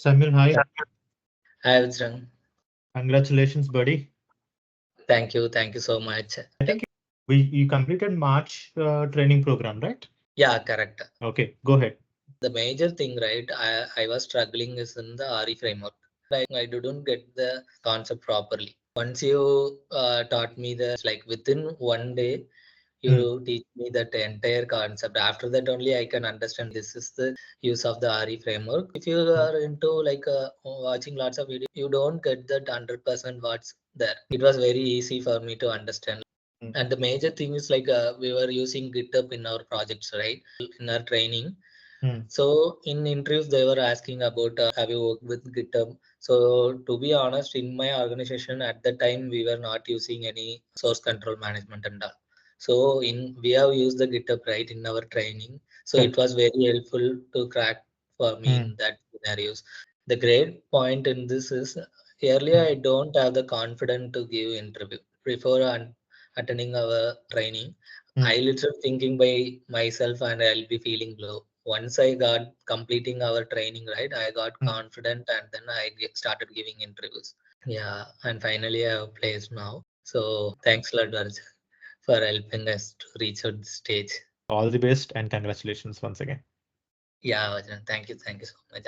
Samuel, hi. Hi, Vajrang. Congratulations, buddy. Thank you so much. I think you completed March training program, right? Yeah, correct. Okay, go ahead. The major thing, right, I was struggling is in the RE framework. I didn't get the concept properly. Once you taught me like within one day, you teach me that entire concept. After that only I can understand this is the use of the RE framework. If you are into like watching lots of videos, you don't get that 100% what's there. It was very easy for me to understand. And the major thing is like we were using GitHub in our projects, right? In our training. So in interviews, they were asking about have you worked with GitHub? So to be honest, in my organization at the time, we were not using any source control management and all. So we have used the GitHub right in our training. So it was very helpful to crack for me in that scenarios. The great point in this is earlier I don't have the confidence to give interview before attending our training. I literally thinking by myself and I'll be feeling low. Once I got completing our training, right, I got confident and then started giving interviews. Yeah, and finally I have placed now. So thanks a lot, Varja, for helping us to reach out this stage. All the best and congratulations once again. Yeah, Vajran, thank you so much.